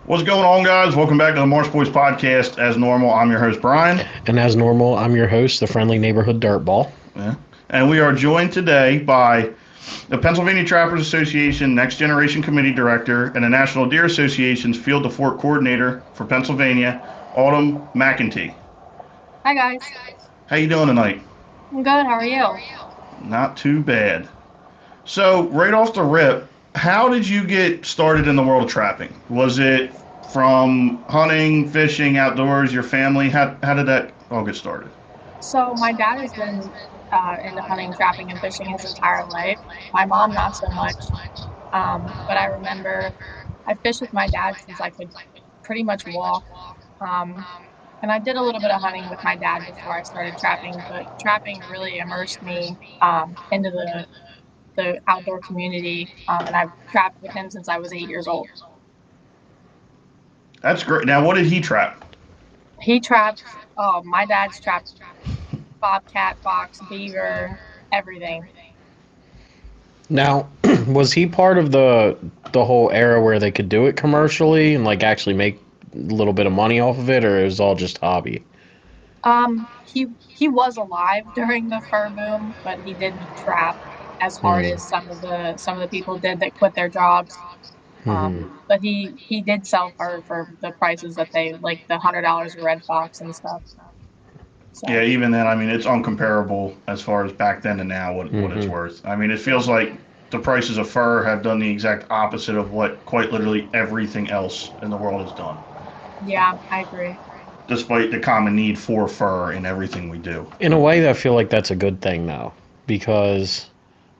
What's going on, guys? Welcome back to the Marsh Boys podcast. As normal, I'm your host, Brian. And as normal, I'm your host, the friendly neighborhood dirtball. Yeah. And we are joined today by the Pennsylvania Trappers Association Next Generation Committee Director and the National Deer Association's Field to Fork Coordinator for Pennsylvania, Autumn McEntee. Hi guys. How you doing tonight? I'm good. How are you? Not too bad. So, right off the rip, how did you get started in the world of trapping? Was it from hunting, fishing, outdoors, your family? How did that all get started? So my dad has been into hunting, trapping, and fishing his entire life. My mom not so much. But I remember I fished with my dad since I could pretty much walk. Um, and I did a little bit of hunting with my dad before I started trapping. But trapping really immersed me into the outdoor community. And I've trapped with him since I was 8 years old. That's great. Now, what did he trap? He trapped. Oh, my dad's trapped bobcat, fox, beaver, everything. Now, was he part of the whole era where they could do it commercially and like actually make a little bit of money off of it, or it was all just hobby? He was alive during the fur boom, but he didn't trap as hard as some of the people did that quit their jobs. But he did sell fur for the prices that they like the $100 a red fox and stuff. Yeah, So even then, I mean, it's uncomparable as far as back then to now what it's worth. I mean, it feels like the prices of fur have done the exact opposite of what quite literally everything else in the world has done, yeah, I agree. despite the common need for fur in everything we do. In a way, I feel like that's a good thing though, because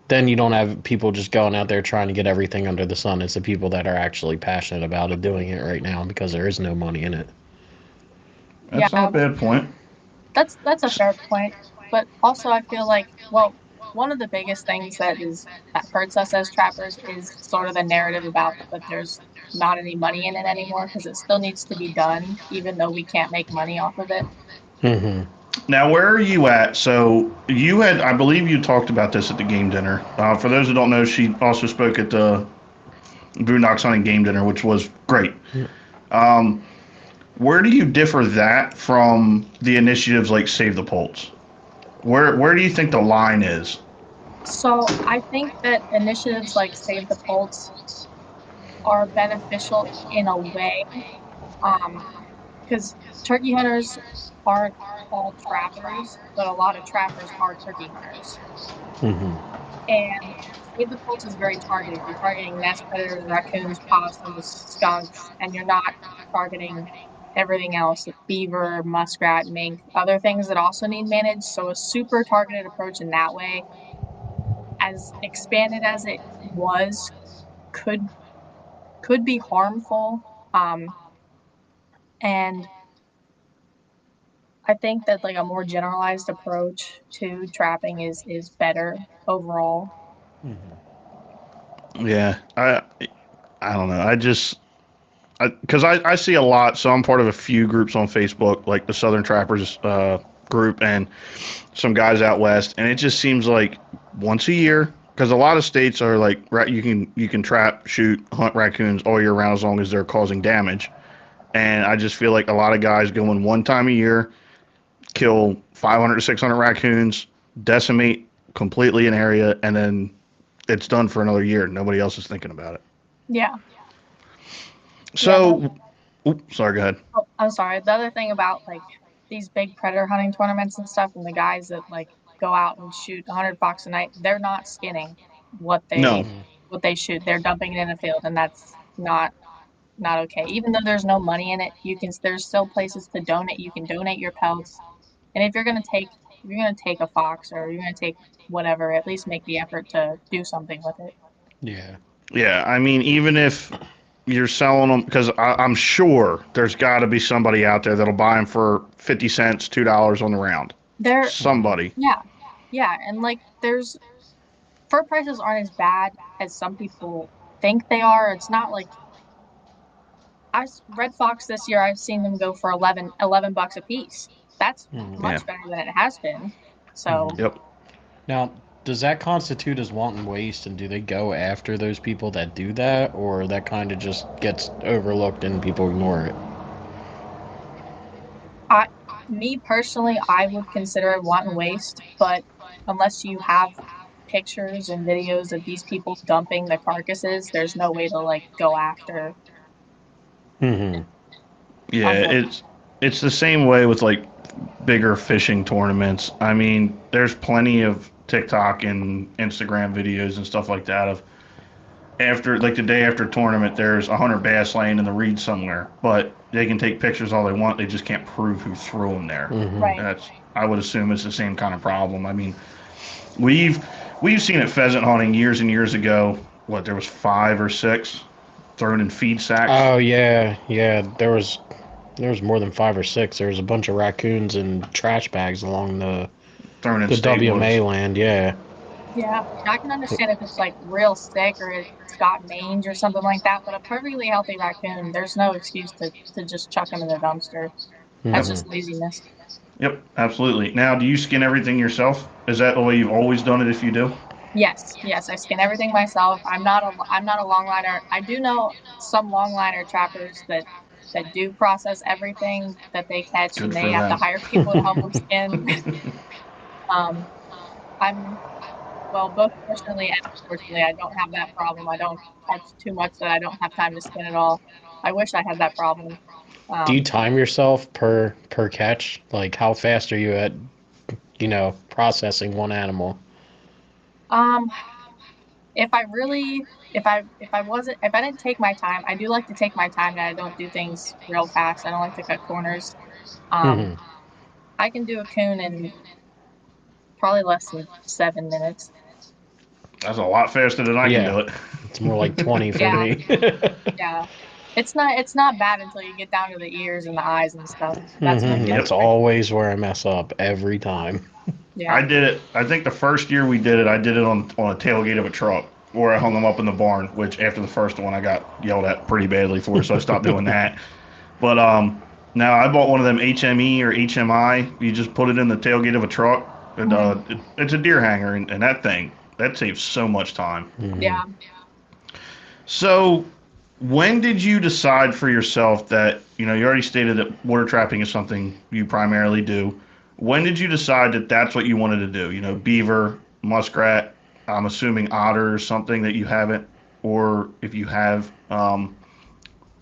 then you don't have people just going out there trying to get everything under the sun. It's the people that are actually passionate about it doing it right now because there is no money in it. That's not Yeah, a bad point. that's a fair point. But also I feel like, well, one of the biggest things that hurts us as trappers is sort of the narrative about that there's not any money in it anymore because it still needs to be done, even though we can't make money off of it. Now, where are you at? So, you had, I believe you talked about this at the game dinner. For those who don't know, she also spoke at the Boondocks Hunting game dinner, which was great. Um, where do you differ that from the initiatives like Save the Poults? Where do you think the line is? So I think that initiatives like Save the Poults are beneficial in a way, because turkey hunters aren't all trappers, but a lot of trappers are turkey hunters. And Save the Poults is very targeted. You're targeting nest predators, raccoons, possums, skunks, and you're not targeting everything else, like beaver, muskrat, mink, other things that also need managed. So a super targeted approach in that way, as expanded as it was, could could be harmful. Um, and I think that like a more generalized approach to trapping is better overall. Yeah, I don't know. I just because I see a lot. So I'm part of a few groups on Facebook, like the Southern Trappers group, and some guys out west, and it just seems like once a year. Because a lot of states are like you can trap, shoot, hunt raccoons all year round as long as they're causing damage, and I just feel like a lot of guys go in one time a year, kill 500 to 600 raccoons, decimate completely an area, and then it's done for another year. Nobody else is thinking about it. Yeah. Yeah. So, sorry, go ahead. Oh, I'm sorry. The other thing about like these big predator hunting tournaments and stuff, and the guys that like go out and shoot 100 fox a night, they're not skinning what No, they shoot. They're dumping it in a field, and that's not okay. Even though there's no money in it, there's still places to donate. You can donate your pelts, and if you're gonna take a fox or you're gonna take whatever, at least make the effort to do something with it. Yeah. yeah, I mean, even if you're selling them, because I'm sure there's got to be somebody out there that'll buy them for 50 cents, $2 on the round. There, Somebody. yeah, yeah, and like there's fur prices aren't as bad as some people think they are. It's not like red fox this year. I've seen them go for 11 bucks a piece. That's Yeah. much better than it has been. So Yep. Now, does that constitute as wanton waste, and do they go after those people that do that, or that kind of just gets overlooked and people ignore it? Me personally, I would consider it wanton waste, but unless you have pictures and videos of these people dumping the carcasses, there's no way to like go after. Mm-hmm. Yeah, it's the same way with like bigger fishing tournaments. I mean, there's plenty of TikTok and Instagram videos and stuff like that of after like the day after tournament, there's 100 bass laying in the reeds somewhere, but they can take pictures all they want. They just can't prove who threw them there. Mm-hmm. Right. That's I would assume it's the same kind of problem. I mean, we've we've seen it pheasant hunting years and years ago. What there was 5 or 6 thrown in feed sacks. Oh yeah, yeah. There was more than 5 or 6. There was a bunch of raccoons and trash bags along the Thrown in the state WMA woods. land. Yeah. Yeah, I can understand if it's like real sick or it's got mange or something like that, but a perfectly healthy raccoon, there's no excuse to just chuck him in the dumpster. That's Mm-hmm. just laziness. Yep, absolutely. Now, do you skin everything yourself? Is that the way you've always done it? If you do, Yes, I skin everything myself. I'm not a longliner. I do know some longliner trappers that do process everything that they catch, and good they for have to them. hire people to help them skin. Um, I'm Well, both fortunately and unfortunately, I don't have that problem. I don't catch too much that I don't have time to skin it all. I wish I had that problem. Do you Um, time yourself per catch? Like how fast are you at, processing one animal? um, if I really, if I didn't take my time, I do like to take my time and I don't do things real fast. I don't like to cut corners. Um, Mm-hmm. I can do a coon in probably less than 7 minutes. That's a lot faster than I can Yeah. do it. It's more like 20 for Yeah, me. yeah. It's not bad until you get down to the ears and the eyes and stuff. That's when it Mm-hmm. gets That's Yep. tricky. always where I mess up every time. Yeah. I did it. I think the first year we did it, I did it on a tailgate of a truck where I hung them up in the barn. Which after the first one, I got yelled at pretty badly for, so I stopped doing that. But now I bought one of them HME or HMI. You just put it in the tailgate of a truck, and Mhm. it's a deer hanger, and that thing that saves so much time. Mm-hmm. Yeah. So, when did you decide for yourself that, you already stated that water trapping is something you primarily do. When did you decide that that's what you wanted to do? Beaver, muskrat, I'm assuming otter is something that you haven't, or if you have,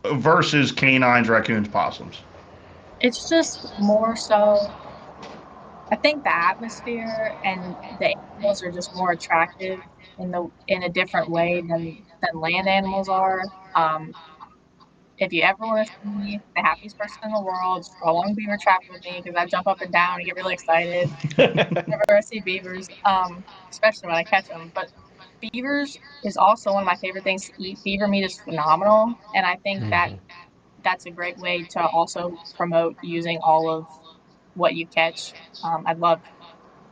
versus canines, raccoons, possums. It's just more so, I think the atmosphere and the animals are just more attractive in a different way than land animals are. Um, if you ever want to see the happiest person in the world, just go along beaver trapping with me because I jump up and down and get really excited whenever I see beavers, especially when I catch them. But beavers is also one of my favorite things to eat. Beaver meat is phenomenal, and I think that Mm-hmm. that's a great way to also promote using all of what you catch. I love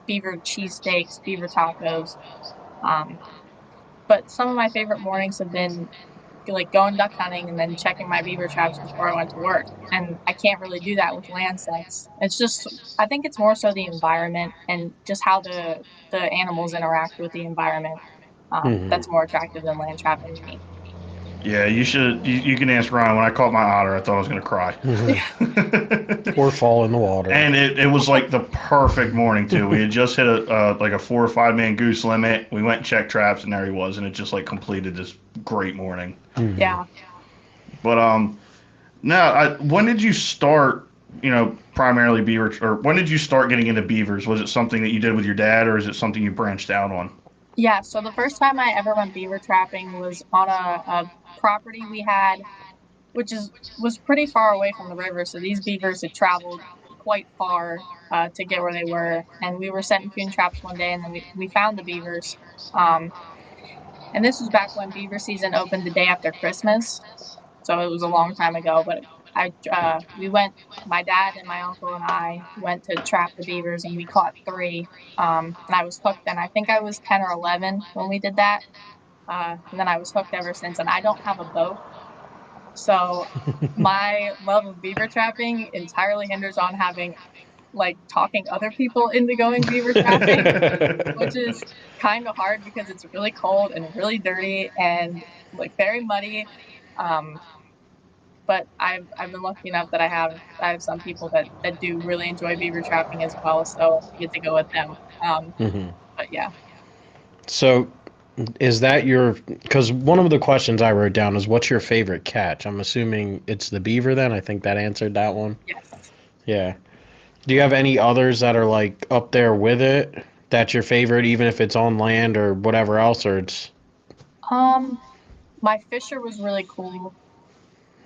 beaver cheesesteaks, beaver tacos. Um, but some of my favorite mornings have been like going duck hunting and then checking my beaver traps before I went to work. And I can't really do that with land sets. It's just, I think it's more so the environment and just how the animals interact with the environment. Mm-hmm. That's more attractive than land trapping to me. Yeah, you should. You can ask Ryan. When I caught my otter, I thought I was going to cry. Mm-hmm. Or fall in the water. And it was like the perfect morning too. We had just hit a like a 4 or 5 man goose limit. We went and checked traps, and there he was, and it just like completed this great morning. Mm-hmm. Yeah. But now when did you start? Primarily beaver, or when did you start getting into beavers? Was it something that you did with your dad, or is it something you branched out on? Yeah. So the first time I ever went beaver trapping was on a property we had, which was pretty far away from the river. So these beavers had traveled quite far to get where they were, and we were setting coon traps one day, and then we found the beavers. Um, and this was back when beaver season opened the day after Christmas, so it was a long time ago. But we went. My dad and my uncle and I went to trap the beavers, and we caught three. And I was hooked. And I think I was 10 or 11 when we did that. And then I was hooked ever since. And I don't have a boat, so my love of beaver trapping entirely hinders on having like talking other people into going beaver trapping, which is kind of hard because it's really cold and really dirty and like very muddy. But I've been lucky enough that I have some people that do really enjoy beaver trapping as well, so I get to go with them. Hmm. But yeah, So, is that your? Because one of the questions I wrote down is, "What's your favorite catch?" I'm assuming it's the beaver. Then I think that answered that one. yes. Yeah. Do you have any others that are like up there with it? That's your favorite, even if it's on land or whatever else, or it's. Um, my fisher was really cool,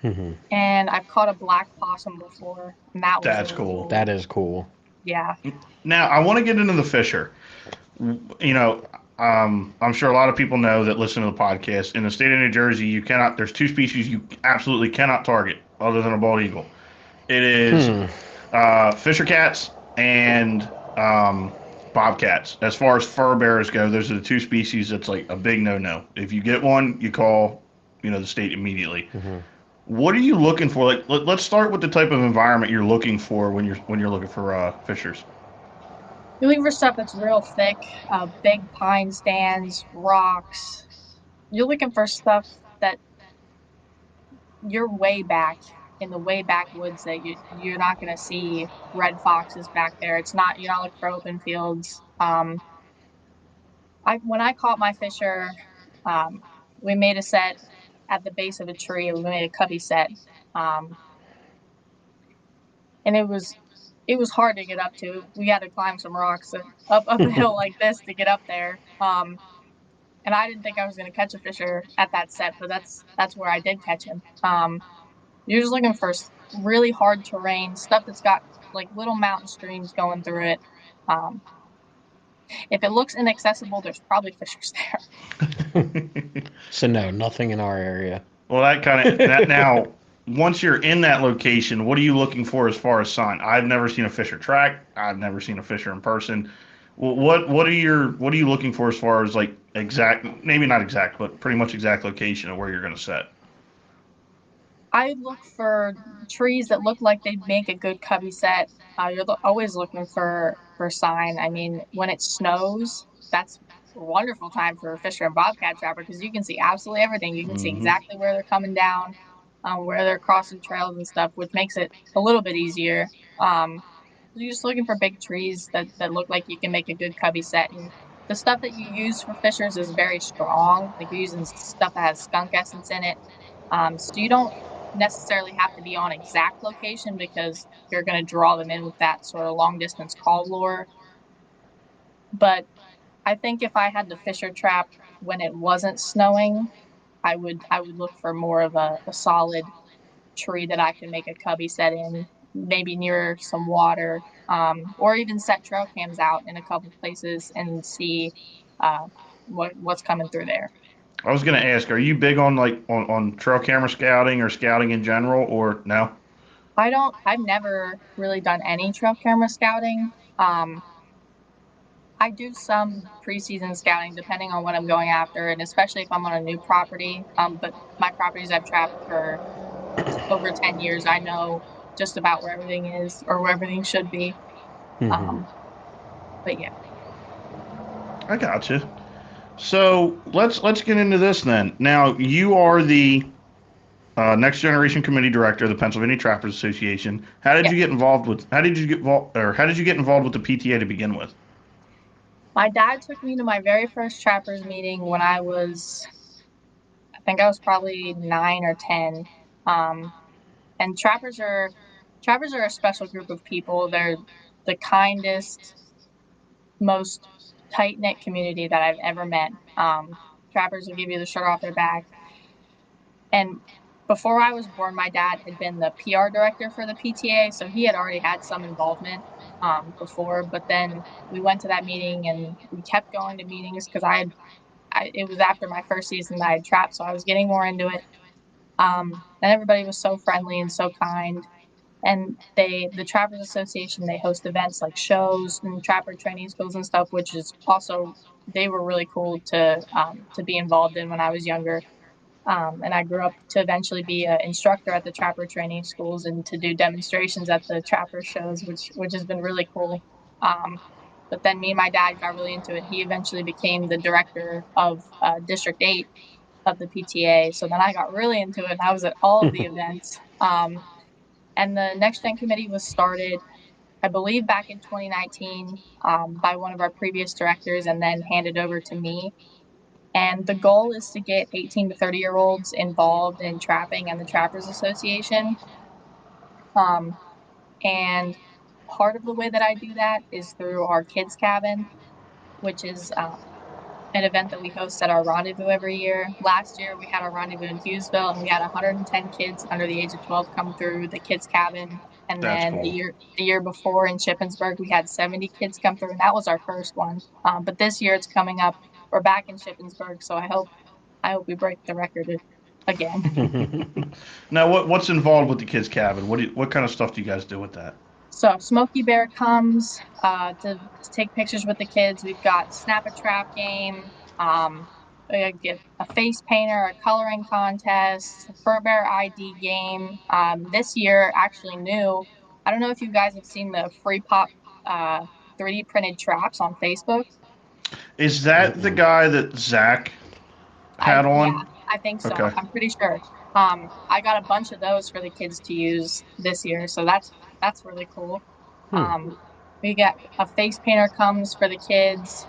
Hmm. and I've caught a black possum before, and that was That's really cool. cool. That is cool. Yeah. Now I want to get into the fisher. You know, I'm sure a lot of people know that listen to the podcast. In the state of New Jersey, you cannot. There's two species you absolutely cannot target other than a bald eagle. It is Hmm. fisher cats and bobcats. As far as fur bearers go, those are the two species that's like a big no-no. If you get one, you call, the state immediately. Hmm. What are you looking for? Like, let's start with the type of environment you're looking for when you're looking for fishers. You're looking for stuff that's real thick, big pine stands, rocks. You're looking for stuff that you're way back in the way backwoods that you're not going to see red foxes back there. It's not you're not looking for open fields. I when I caught my fisher, um, we made a set at the base of a tree. We made a cubby set, um, and it was hard to get up to. We had to climb some rocks up a hill like this to get up there. And I didn't think I was going to catch a fisher at that set, but that's where I did catch him. You're just looking for really hard terrain, stuff that's got like little mountain streams going through it. Um, if it looks inaccessible, there's probably fishers there. So no, nothing in our area. Well, that kind of that now. Once you're in that location, what are you looking for as far as sign? I've never seen a fisher track. I've never seen a fisher in person. Well, what are you looking for as far as like exact, maybe not exact, but pretty much exact location of where you're going to set? I look for trees that look like they'd make a good cubby set. You're always looking for sign. I mean, when it snows, that's a wonderful time for a fisher and bobcat trapper because you can see absolutely everything. You can see Hmm. exactly where they're coming down, where they're crossing trails and stuff, which makes it a little bit easier. You're just looking for big trees that look like you can make a good cubby set. And the stuff that you use for fishers is very strong. Like you're using stuff that has skunk essence in it. So you don't necessarily have to be on exact location because you're going to draw them in with that sort of long distance call lure. But I think if I had to fisher trap when it wasn't snowing, I would look for more of a solid tree that I can make a cubby set in, maybe near some water, or even set trail cams out in a couple places and see uh, what's coming through there. I was going to ask, are you big on like on trail camera scouting or scouting in general, or no? I've never really done any trail camera scouting. I do some preseason scouting depending on what I'm going after, and especially if I'm on a new property. But my properties I've trapped for over 10 years, I know just about where everything is or where everything should be. Hmm. Um, but yeah, I got you. So let's get into this then. Now you are the Next Generation Committee Director of the Pennsylvania Trappers Association. How did you yes. get involved with? How did you get involved, or how did you get involved with the PTA to begin with? My dad took me to my very first trappers meeting when I think I was probably 9 or 10. Um, and trappers are a special group of people. They're the kindest, most tight knit community that I've ever met. Trappers will give you the shirt off their back. And before I was born, my dad had been the PR director for the PTA, so he had already had some involvement before. But then we went to that meeting, and we kept going to meetings because it was after my first season that I had trapped, so I was getting more into it. And everybody was so friendly and so kind. And the Trappers Association, they host events like shows and trapper training schools and stuff, which is also they were really cool to be involved in when I was younger. And I grew up to eventually be an instructor at the trapper training schools and to do demonstrations at the trapper shows, which has been really cool. But then me and my dad got really into it. He eventually became the director of District 8 of the PTA. So then I got really into it, and I was at all of the events. And the Next Gen Committee was started, I believe, back in 2019 by one of our previous directors, and then handed over to me. And the goal is to get 18 to 30-year-olds involved in trapping and the Trappers Association. And part of the way that I do that is through our kids cabin, which is an event that we host at our rendezvous every year. Last year we had our rendezvous in Hughesville, and we had 110 kids under the age of 12 come through the kids cabin. And That's then cool. the year before in Shippensburg, we had 70 kids come through, and that was our first one. But this year it's coming up. We're back in Shippensburg, so I hope we break the record again. Now, what's involved with the kids' cabin? What kind of stuff do you guys do with that? So Smokey Bear comes to take pictures with the kids. We've got Snap a Trap game. We get a face painter, a coloring contest, Fur Bear ID game. This year, actually new. I don't know if you guys have seen the Free Pop 3D printed traps on Facebook. Is that the guy that Zach had on? Yeah, I think so. Okay. I'm pretty sure. I got a bunch of those for the kids to use this year, so that's really cool. We get a face painter comes for the kids.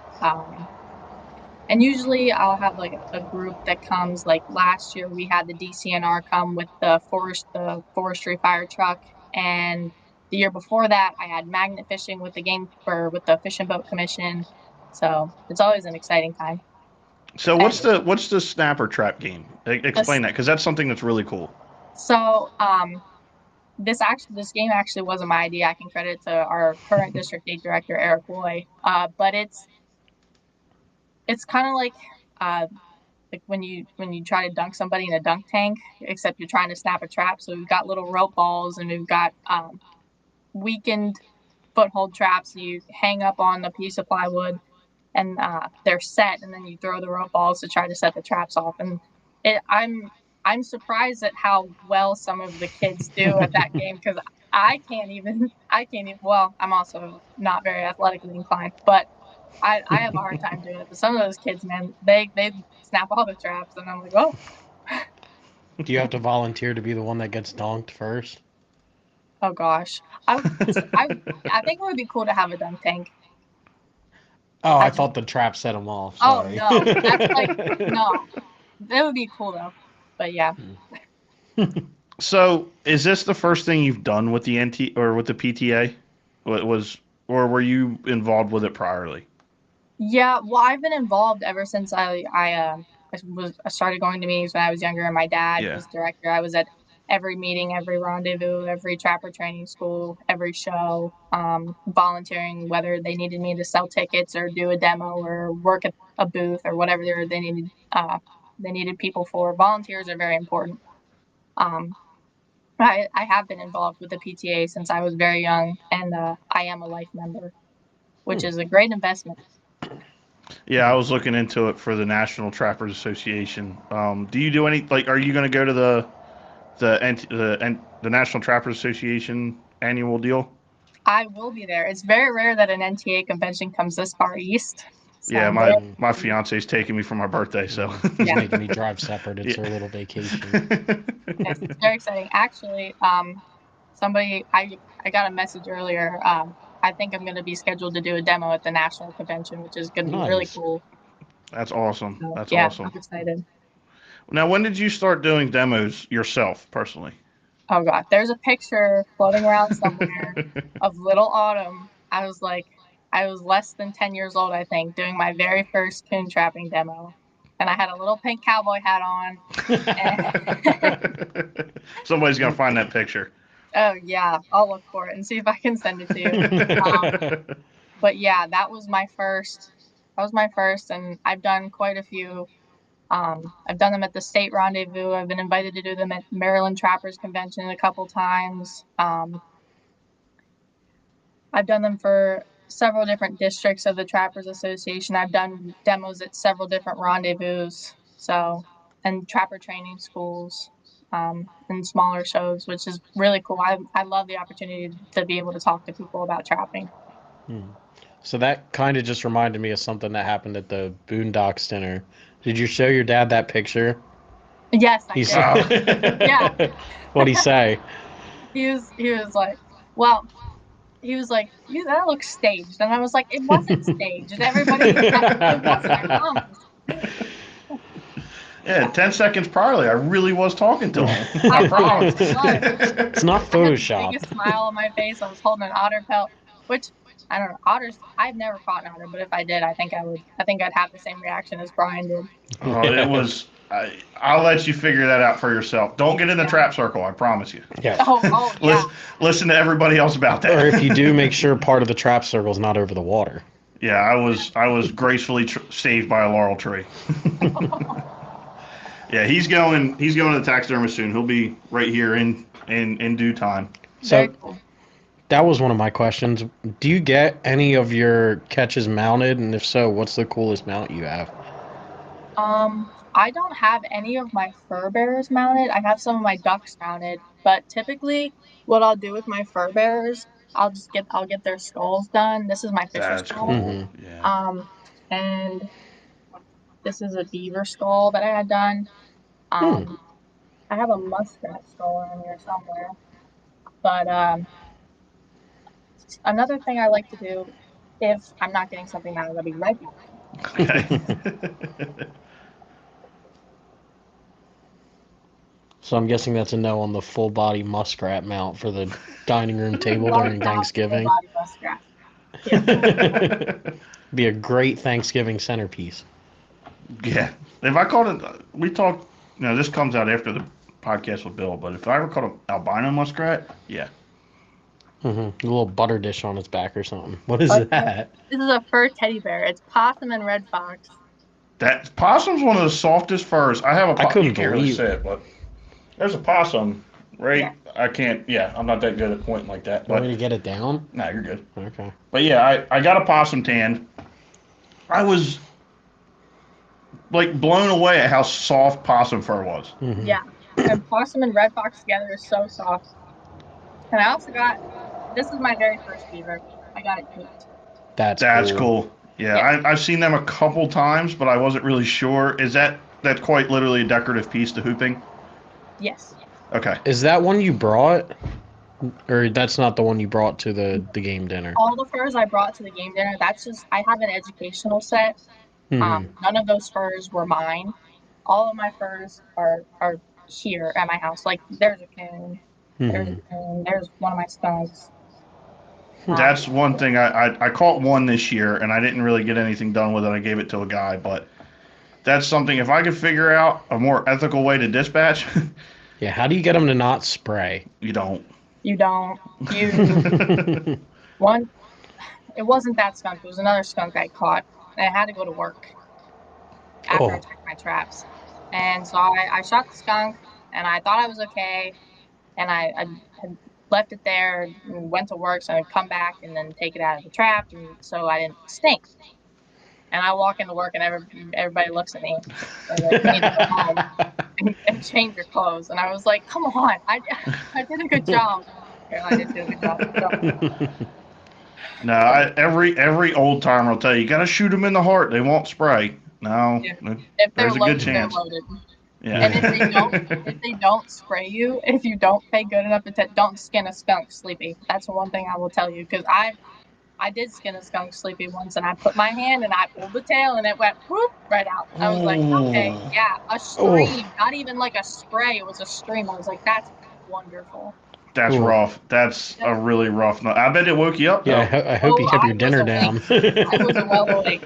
And usually I'll have like a group that comes. Like last year we had the DCNR come with the forestry fire truck, and the year before that I had magnet fishing with the Fish and Boat Commission. So it's always an exciting time. So what's the snapper trap game? Explain that, because that's something that's really cool. So this game actually wasn't my idea. I can credit it to our current District 8 director, Eric Loy. But it's kind of like when you try to dunk somebody in a dunk tank, except you're trying to snap a trap. So we've got little rope balls, and we've got weakened foothold traps you hang up on a piece of plywood, and they're set, and then you throw the rope balls to try to set the traps off. And I'm surprised at how well some of the kids do at that game, because I can't even. Well, I'm also not very athletically inclined, but I have a hard time doing it. But some of those kids, man, they snap all the traps, and I'm like, oh. Do you have to volunteer to be the one that gets dunked first? Oh gosh, I think it would be cool to have a dunk tank. Oh, I thought the trap set them off. Sorry. Oh no, that's like no. That would be cool though. But yeah. So, is this the first thing you've done with the NT or with the PTA? Or were you involved with it priorly? Yeah, well, I've been involved ever since I started going to meetings when I was younger, and my dad was director. I was at every meeting, every rendezvous, every trapper training school, every show, volunteering, whether they needed me to sell tickets or do a demo or work at a booth or whatever they needed people for. Volunteers are very important. I have been involved with the PTA since I was very young, and I am a life member, which is a great investment. Yeah, I was looking into it for the National Trappers Association. Do you do any are you going to go to the National Trappers Association annual deal? I will be there. It's very rare that an NTA convention comes this far east. So yeah, my fiance's taking me for my birthday, so he's making me drive separate. It's her little vacation. Yes, it's very exciting. Actually, I got a message earlier. I think I'm going to be scheduled to do a demo at the national convention, which is going to be really cool. That's awesome. So, That's awesome. I'm excited. Now, when did you start doing demos yourself, personally? Oh God, there's a picture floating around somewhere of little Autumn. I was less than 10 years old, I think, doing my very first coon trapping demo. And I had a little pink cowboy hat on. Somebody's going to find that picture. Oh, yeah. I'll look for it and see if I can send it to you. But yeah, that was my first. And I've done quite a few. I've done them at the state rendezvous. I've been invited to do them at Maryland Trappers Convention a couple times. I've done them for several different districts of the Trappers Association. I've done demos at several different rendezvous. So and trapper training schools, and smaller shows, which is really cool. I love the opportunity to be able to talk to people about trapping. So that kind of just reminded me of something that happened at the Boondocks dinner. Did you show your dad that picture? Yes, I did. Yeah. What'd he say? He was like, well, he was like, that looks staged. And I was like, it wasn't staged. Everybody, it wasn't, I promise. Yeah, 10 seconds prior, I really was talking to him. I promise. It's not Photoshopped. I had the biggest smile on my face. I was holding an otter pelt, which, I don't know, otters, I've never caught an otter, but if I did, I think I'd have the same reaction as Brian did. Oh, it was... I'll let you figure that out for yourself. Don't get in the trap circle, I promise you. Yeah. Oh yeah. Listen to everybody else about that. Or if you do, make sure part of the trap circle is not over the water. Yeah, I was gracefully saved by a laurel tree. Yeah, he's going to the taxidermist soon. He'll be right here in due time. So cool. That was one of my questions. Do you get any of your catches mounted, and if so, what's the coolest mount you have? I don't have any of my fur bearers mounted. I have some of my ducks mounted, but typically what I'll do with my fur bearers, I'll get their skulls done. This is my fisher skull. Cool. Mm-hmm. Yeah. And this is a beaver skull that I had done. I have a muskrat skull around here somewhere. But another thing I like to do, if I'm not getting something mounted, I'll be right back. Okay. So I'm guessing that's a no on the full body muskrat mount for the dining room table during Thanksgiving. Yeah. Be a great Thanksgiving centerpiece. Yeah. If I caught it, we talked, this comes out after the podcast with Bill, but if I ever caught an albino muskrat, yeah. Mm-hmm. A little butter dish on its back or something. What is that? This is a fur teddy bear. It's possum and red fox. That possum's one of the softest furs. I have a possum. couldn't You can't really believe say it, but there's a possum, right? Yeah. I can't, I'm not that good at pointing like that. Want But me to get it down? nah, you're good. Okay. But yeah, I got a possum tan. I was like blown away at how soft possum fur was. Mm-hmm. Yeah. And possum and red fox together is so soft. And I also this is my very first beaver. I got it cooped. That's cool. Yeah, I've seen them a couple times, but I wasn't really sure. Is that's quite literally a decorative piece, the hooping? Yes. Okay. Is that one you brought? Or that's not the one you brought to the game dinner? All the furs I brought to the game dinner, I have an educational set. Mm-hmm. None of those furs were mine. All of my furs are here at my house. Like, there's a coon. There's one of my skunks. That's one thing. I caught one this year, and I didn't really get anything done with it. I gave it to a guy, but that's something, if I could figure out a more ethical way to dispatch. Yeah, how do you get them to not spray? You don't. You don't. It wasn't that skunk. It was another skunk I caught. And I had to go to work after I checked my traps. And so I shot the skunk, and I thought I was okay. And I had left it there and went to work, so I'd come back and then take it out of the trap, and so I didn't stink. And I walk into work, and everybody looks at me. They're like, you need to go home and change your clothes. And I was like, come on, I did a good job. I didn't do a good job. No, every old timer will tell you, you got to shoot them in the heart. They won't spray. No, if there's a loaded, good chance. They're loaded. Yeah. And if they don't spray you, if you don't pay good enough attention, don't skin a skunk sleepy. That's one thing I will tell you, because I did skin a skunk sleepy once, and I put my hand and I pulled the tail, and it went whoop right out. I was like, okay, yeah, a stream, not even like a spray. It was a stream. I was like, that's wonderful. That's rough. That's a really rough night. I bet it woke you up, though. Yeah, I hope you kept your dinner down. I was well awake.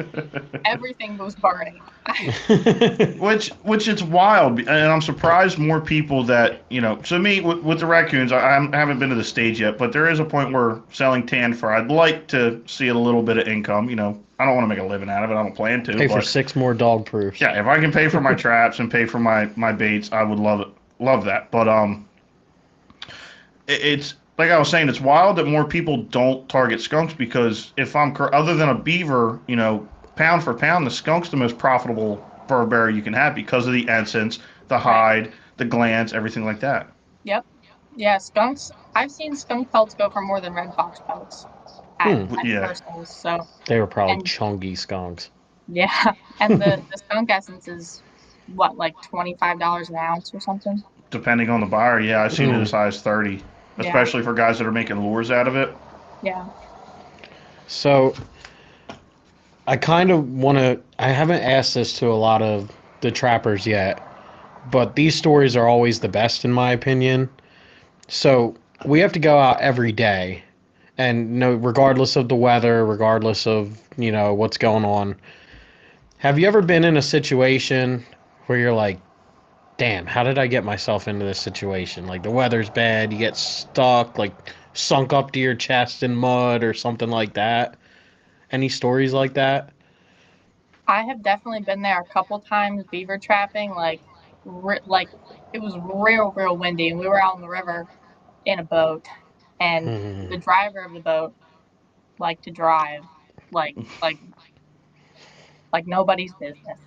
Everything was burning. Which it's wild, and I'm surprised more people that, so me, with the raccoons, I haven't been to the stage yet, but there is a point where selling tan fur, I'd like to see a little bit of income. I don't want to make a living out of it. I don't plan to. Pay for 6 more dog proofs. Yeah, if I can pay for my traps and pay for my baits, I would love that. But it's like I was saying, it's wild that more people don't target skunks, because if other than a beaver, pound for pound, the skunk's the most profitable fur bearer you can have because of the essence, the Right. hide, the glands, everything like that. Yep. Yeah, skunks. I've seen skunk pelts go for more than red fox pelts at, Hmm. at Yeah. first sales. So, They were probably and chunky skunks. yeah, and the skunk essence is what, like $25 an ounce or something? Depending on the buyer, yeah, I've seen it Hmm. as high as 30, Yeah. especially for guys that are making lures out of it. Yeah. So I kind of want to. I haven't asked this to a lot of the trappers yet, but these stories are always the best in my opinion. So we have to go out every day, and no, regardless of the weather, regardless of what's going on. Have you ever been in a situation where you're like, "Damn, how did I get myself into this situation?" Like the weather's bad, you get stuck, like sunk up to your chest in mud or something like that. Any stories like that? I have definitely been there a couple times beaver trapping, like it was real windy, and we were out on the river in a boat, and Hmm. the driver of the boat liked to drive like like like nobody's business.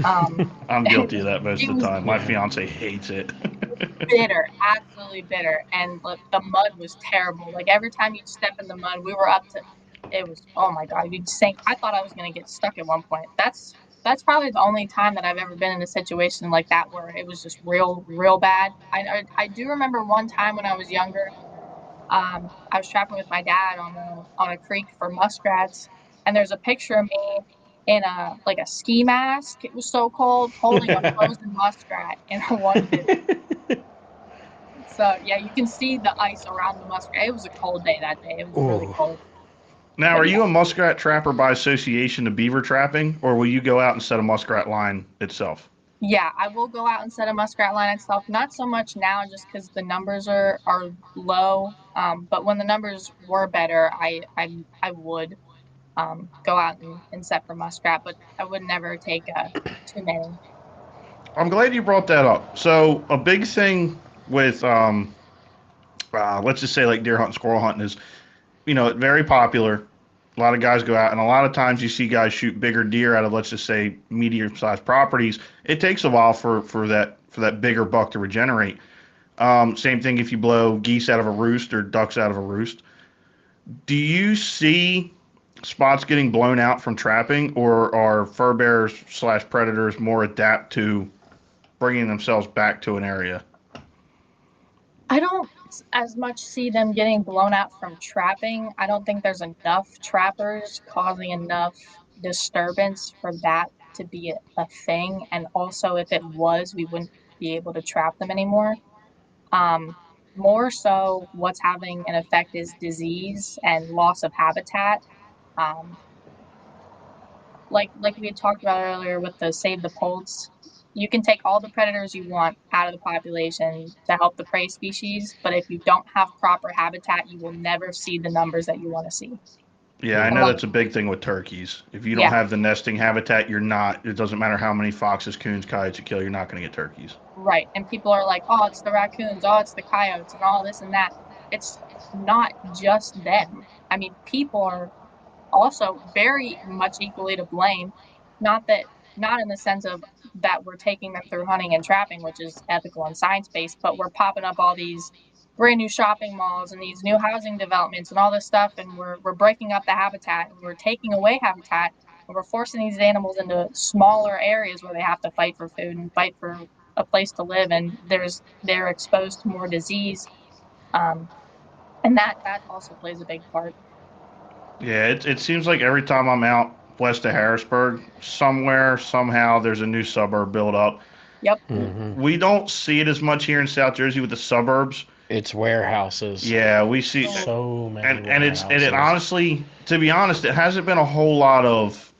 Um, I'm it guilty of was that most it of the was time. My Yeah. fiance hates it. bitter, absolutely bitter, and the mud was terrible. Like every time you'd step in the mud, we were up to it was oh my god, you'd sink. I thought I was gonna get stuck at one point. That's probably the only time that I've ever been in a situation like that where it was just real bad. I do remember one time when I was younger. I was trapping with my dad on a creek for muskrats, and there's a picture of me in a ski mask. It was so cold, holding a frozen muskrat in one fist. So yeah, you can see the ice around the muskrat. It was a cold day that day. It was really Ooh. cold. Now, But are yeah, you a muskrat trapper by association to beaver trapping, or will you go out and set a muskrat line itself? yeah, I will go out and set a muskrat line itself. Not so much now, just because the numbers are low. But when the numbers were better, I would go out and set for muskrat, but I would never take too many. I'm glad you brought that up. So, a big thing with, let's just say like deer hunting, squirrel hunting is, very popular. A lot of guys go out, and a lot of times you see guys shoot bigger deer out of, let's just say, medium-sized properties. It takes a while for that bigger buck to regenerate. Same thing if you blow geese out of a roost or ducks out of a roost. Do you see spots getting blown out from trapping, or are fur bearers slash predators more adapt to bringing themselves back to an area? I don't as much see them getting blown out from trapping. I don't think there's enough trappers causing enough disturbance for that to be a thing. And also, if it was, we wouldn't be able to trap them anymore. Um, More so, what's having an effect is disease and loss of habitat. Um, like we had talked about earlier with the save the poults, you can take all the predators you want out of the population to help the prey species, but if you don't have proper habitat, you will never see the numbers that you want to see. Yeah, I And know Hmm. like, that's a big thing with turkeys. If you don't yeah, have the nesting habitat, you're not. It doesn't matter how many foxes, coons, coyotes you kill. You're not going to get turkeys. right. And people are like, oh, it's the raccoons, oh, it's the coyotes, and all this and that. It's not just them. I mean, people are also very much equally to blame. Not that, not in the sense of that we're taking them through hunting and trapping, which is ethical and science based, but we're popping up all these brand new shopping malls and these new housing developments and all this stuff, and we're breaking up the habitat and we're taking away habitat and we're forcing these animals into smaller areas where they have to fight for food and fight for a place to live, and they're exposed to more disease, um, and that also plays a big part. Yeah, it seems like every time I'm out west of Harrisburg, somewhere, somehow, there's a new suburb built up. Yep. Hmm. We don't see it as much here in South Jersey with the suburbs. It's warehouses. Yeah, we see, Oh, So and many it warehouses. honestly, to be honest, it hasn't been a whole lot of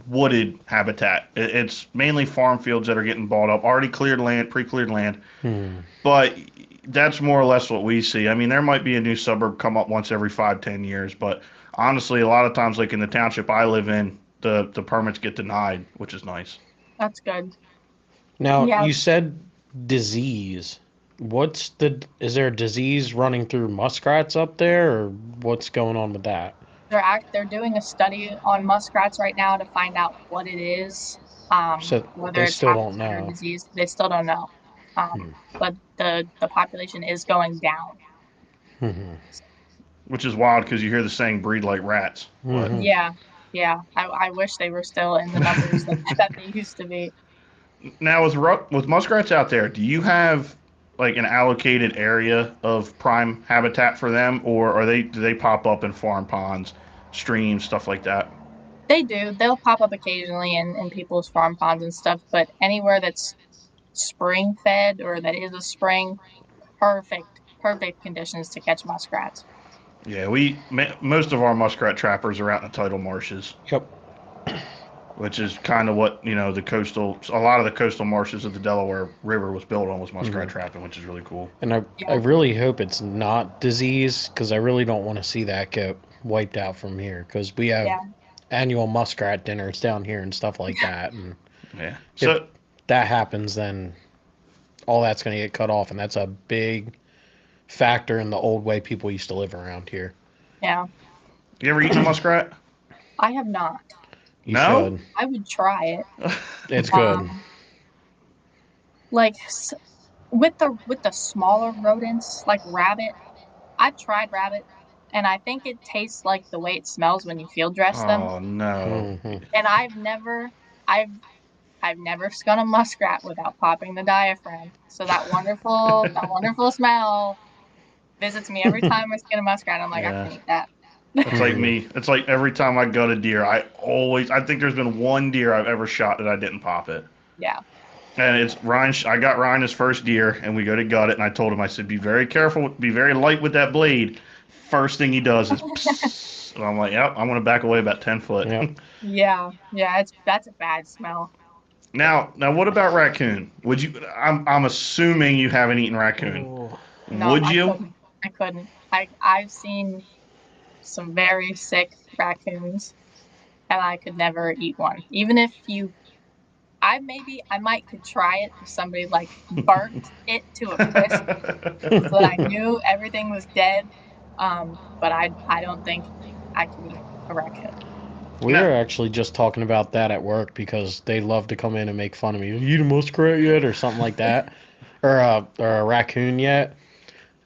wooded habitat. It's mainly farm fields that are getting bought up, already cleared land, pre-cleared land. Hmm. But that's more or less what we see. I mean, there might be a new suburb come up once every 5, 10 years, but honestly, a lot of times, like in the township I live in, the permits get denied, which is nice. that's good. Now, Yeah, you said disease. Is there a disease running through muskrats up there, or what's going on with that? they're doing a study on muskrats right now to find out what it is. So Whether they it's still don't habitat or know. disease, they still don't know. Hmm. But the population is going down. Hmm. Which is wild because you hear the saying "breed like rats." But Hmm. Yeah, yeah. I wish they were still in the numbers that they used to be. now with muskrats out there, do you have like an allocated area of prime habitat for them, or do they pop up in farm ponds, streams, stuff like that? They do. They'll pop up occasionally in people's farm ponds and stuff, but anywhere that's spring fed or that is a spring, perfect conditions to catch muskrats. Yeah, most of our muskrat trappers are out in the tidal marshes, Yep. which is kind of what a lot of the coastal marshes of the Delaware River was built on was muskrat Hmm. trapping, which is really cool. And I Yeah, really hope it's not disease because I really don't want to see that get wiped out from here because we have yeah, annual muskrat dinners down here and stuff like that. And Yeah. if So that happens, then all that's going to get cut off, and that's a big factor in the old way people used to live around here. yeah. you ever eaten a muskrat? I have not. You No. should. I would try it. It's good. Um, like with the smaller rodents, like rabbit. I've tried rabbit, and I think it tastes like the way it smells when you field dress them. Oh no. Hmm. And I've I've never skun a muskrat without popping the diaphragm. So that wonderful smell visits me every time I skin a muskrat. I'm like, I Yeah. can eat that. That's like Hmm. me. It's like every time I gut a deer, I think there's been one deer I've ever shot that I didn't pop it. Yeah. And it's Ryan. I got Ryan his first deer, and we go to gut it, and I told him, I said, be very careful, be very light with that blade. First thing he does is, psst, and I'm like, yep, I'm gonna back away about 10 foot. Yep. Yeah. Yeah. That's a bad smell. Now, what about raccoon? Would you? I'm assuming you haven't eaten raccoon. Oh. No, Would I you? couldn't. I couldn't. I've seen some very sick raccoons, and I could never eat one. Even if you I might could try it if somebody like burnt it to a crisp so that I knew everything was dead. But I don't think I could eat a raccoon. We No. were actually just talking about that at work because they love to come in and make fun of me. You eat a muskrat yet, or something like that, or a raccoon yet?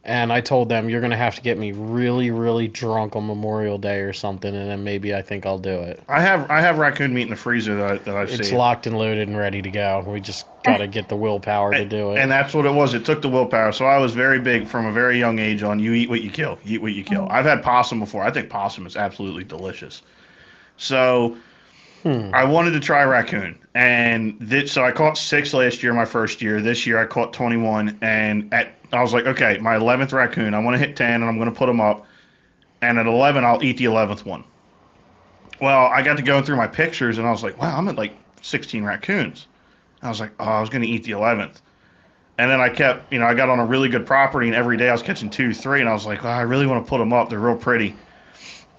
And I told them you're gonna have to get me really, really drunk on Memorial Day or something, and then maybe I think I'll do it. I have raccoon meat in the freezer that I've It's saved. locked and loaded and ready to go. We just gotta get the willpower to do it. And that's what it was. It took the willpower. So I was very big from a very young age on you eat what you kill. You eat what you kill. Mhm. I've had possum before. I think possum is absolutely delicious. So Hmm. I wanted to try raccoon, and so I caught 6 last year, my first year. This year I caught 21, and I was like, okay, my 11th raccoon. I want to hit 10, and I'm going to put them up. And at 11, I'll eat the 11th one. Well, I got to going through my pictures, and I was like, wow, I'm at like 16 raccoons. I was like, oh, I was going to eat the 11th. And then I kept, I got on a really good property, and every day I was catching 2, 3, and I was like, well, I really want to put them up. They're real pretty.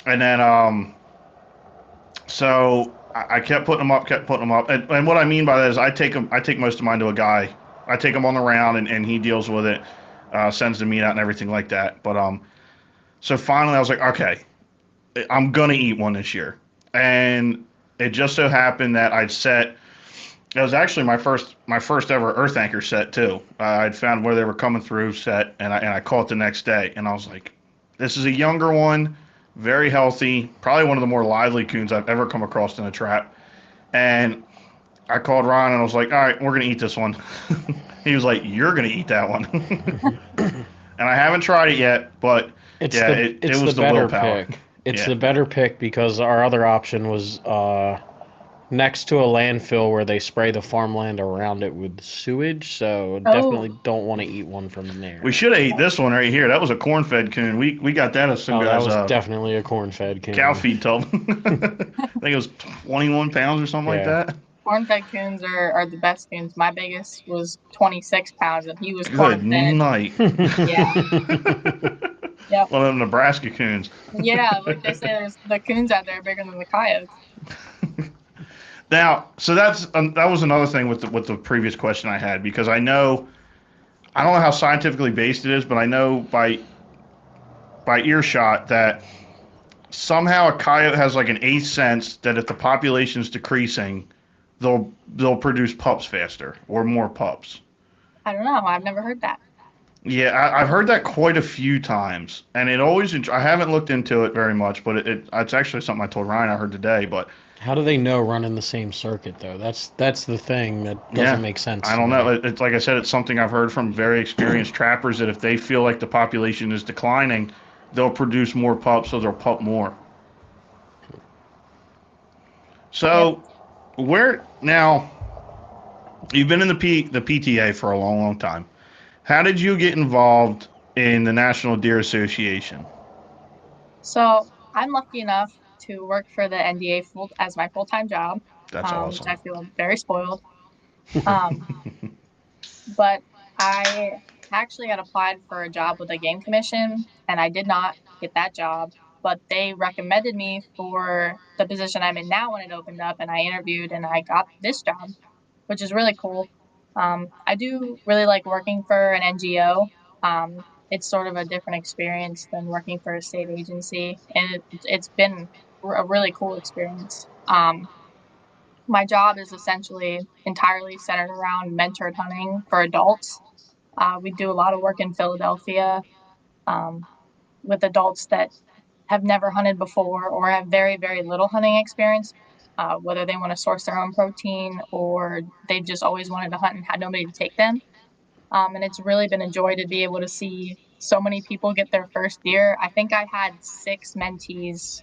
And then, so I kept putting them up, and what I mean by that is I take most of mine to a guy. I take them on the round, and he deals with it, sends the meat out and everything like that. But so finally I was like, okay, I'm gonna eat one this year, and it just so happened that I'd set. It was actually my first ever earth anchor set too. I'd found where they were coming through set, and I caught the next day, and I was like, this is a younger one, very healthy, probably one of the more lively coons I've ever come across in a trap. And I called Ron and I was like, all right, we're gonna eat this one. He was like, you're gonna eat that one. And I haven't tried it yet, but It's yeah, the it it's the was the better willpower. pick. It's Yeah. the better pick because our other option was next to a landfill where they spray the farmland around it with sewage. So Oh, definitely don't want to eat one from We there. should have ate this one right here. That was a corn-fed coon. We got that at some Oh, that guy's was definitely a corn-fed cow coon. feed tub. I think it was 21 pounds or something like Yeah. that. corn-fed coons are the best coons. My biggest was 26 pounds, and he was Good corn-fed. night. Yeah. Yep. One of them Nebraska coons. Yeah, like they say, there's the coons out there bigger than the coyotes. Now, so that was another thing with the previous question I had because I don't know how scientifically based it is, but I know by earshot that somehow a coyote has like an eighth sense that if the population is decreasing, they'll produce pups faster or more pups. I don't know. I've never heard that. Yeah, I've heard that quite a few times, and it always. I haven't looked into it very much, but it's actually something I told Ryan I heard today. But How do they know running the same circuit though? That's the thing that doesn't yeah, make sense I to don't know. me. It's like I said, it's something I've heard from very experienced trappers that if they feel like the population is declining, they'll produce more pups, so they'll pup more. Yep. So where now? You've been in the PTA for a long, long time. How did you get involved in the National Deer Association? So I'm lucky enough to work for the NDA as my full-time job, That's which I awesome. feel very spoiled. Um, but I actually had applied for a job with the Game Commission, and I did not get that job. But they recommended me for the position I'm in now when it opened up, and I interviewed and I got this job, which is really cool. I do really like working for an NGO. It's sort of a different experience than working for a state agency, and it's been a really cool experience. My job is essentially entirely centered around mentored hunting for adults. We do a lot of work in Philadelphia um, with adults that have never hunted before or have very, very little hunting experience, whether they want to source their own protein or they just always wanted to hunt and had nobody to take them. And it's really been a joy to be able to see so many people get their first deer. I think I had 6 mentees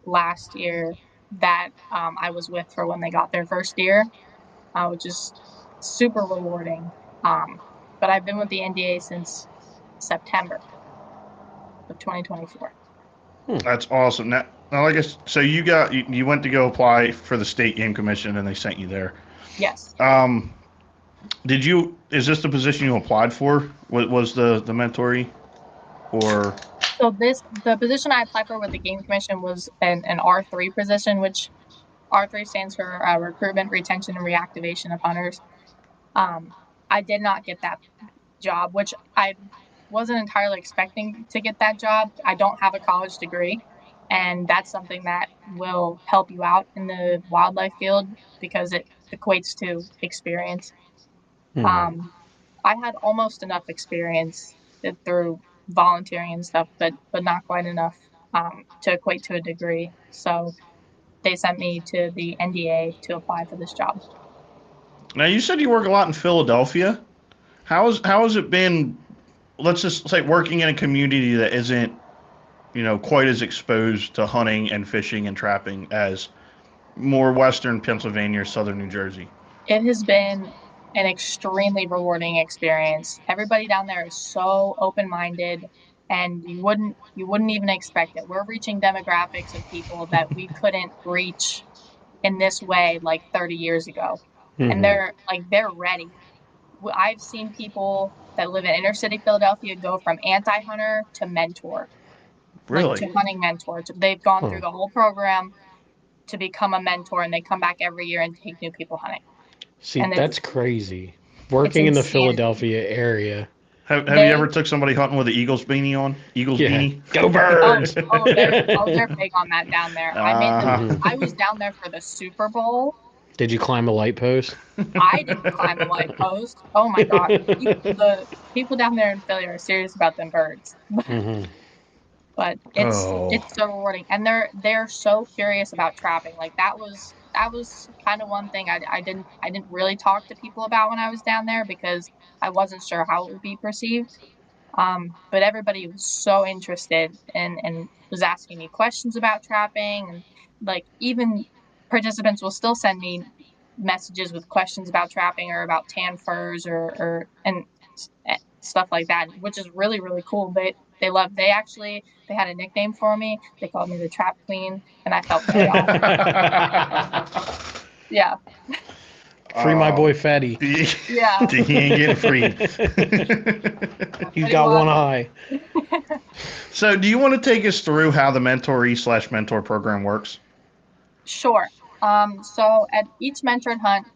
last year that I was with for when they got their first deer, which is super rewarding. But I've been with the NDA since September of 2024. That's awesome. Now, like so you went to go apply for the state game commission, and they sent you there. Yes. Um, did you? Is this the position you applied for? Was the mentoring, or So the position I applied for with the Game Commission was an R3 position, which R3 stands for Recruitment, Retention, and Reactivation of Hunters. Um, I did not get that job, which I wasn't entirely expecting to get that job. I don't have a college degree, and that's something that will help you out in the wildlife field because it equates to experience. Mhm. Um, I had almost enough experience through volunteering and stuff, but not quite enough to equate to a degree. So they sent me to the NDA to apply for this job. now you said you work a lot in Philadelphia. How has it been? Let's just say working in a community that isn't quite as exposed to hunting and fishing and trapping as more western Pennsylvania or southern New Jersey. It has been an extremely rewarding experience. Everybody down there is so open-minded, and you wouldn't even expect it. We're reaching demographics of people that we couldn't reach in this way like 30 years ago, and Mhm. they're ready. I've seen people that live in inner city Philadelphia go from anti-hunter to mentor, like Really? to hunting mentor. They've gone Huh. through the whole program to become a mentor, and they come back every year and take new people hunting. See, And that's crazy. it's Working in the insanity. Philadelphia area. Have you ever They took somebody hunting with an Eagles beanie on? Eagles Yeah. beanie? Go oh birds. they're big on that down there. I made them. Uh-huh. Mhm. I was down there for the Super Bowl. Did you climb a light post? I didn't climb a light post. Oh my god, the people down there in Philly are serious about them birds. Mhm. But Oh. it's so rewarding, and they're so curious about trapping. Like that was kind of one thing I didn't really talk to people about when I was down there because I wasn't sure how it would be perceived. But everybody was so interested and was asking me questions about trapping, and like even participants will still send me messages with questions about trapping or about tan furs or and stuff like that, which is really really cool. They love. They had a nickname for me. They called me the Trap Queen, and I felt very honored. Yeah, Free my Oh, boy Fatty. yeah, he ain't getting freed. He's pretty got one much. eye. So, do you want to take us through how the mentoree/mentor program works? Sure. So at each mentored hunt,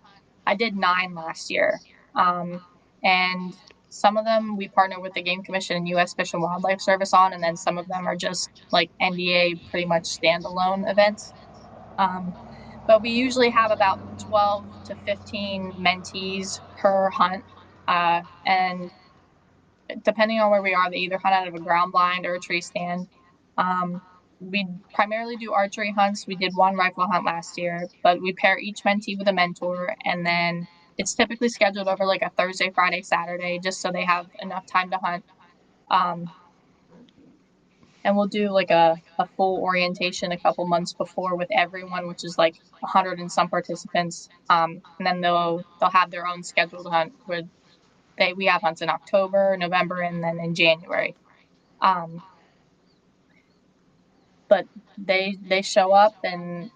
I did 9 last year. Um, and some of them we partner with the Game Commission and U.S. Fish and Wildlife Service on, and then some of them are just like NDA pretty much standalone events. Um, but we usually have about 12 to 15 mentees per hunt, and depending on where we are, they either hunt out of a ground blind or a tree stand. We primarily do archery hunts. We did one rifle hunt last year, but we pair each mentee with a mentor, and then it's typically scheduled over like a Thursday, Friday, Saturday, just so they have enough time to hunt. And we'll do like a full orientation a couple months before with everyone, which is like 100 and some participants. And then they'll have their own scheduled hunt where we have hunts in October, November, and then in January. But they show up and